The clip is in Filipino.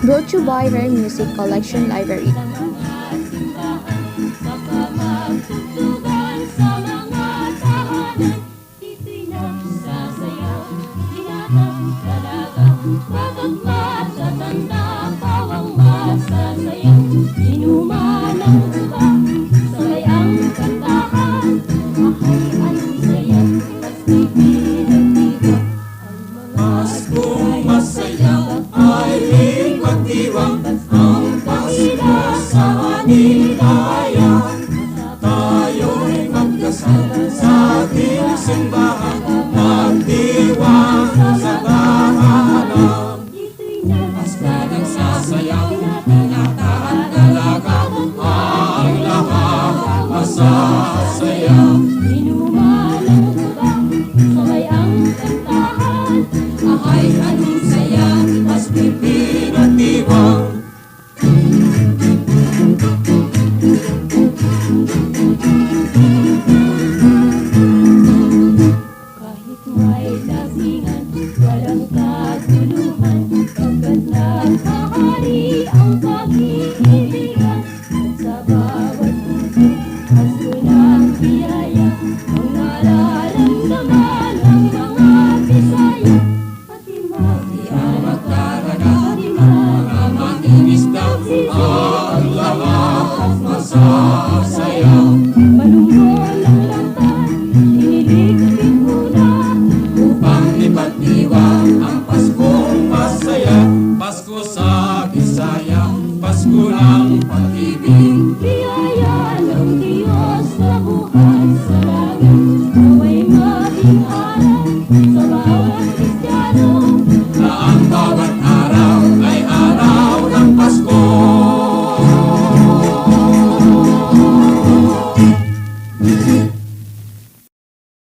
Brought to you by Rare Music Collection Library. Tayo'y magdasal sa ating simbahan, magdiwang sa tahanan. Pasko nagsasayaw, binata at dalaga, ang lahat masasaya. Inumalang tubang, sabay ang kantahan, Ay, anong saya, mas pipino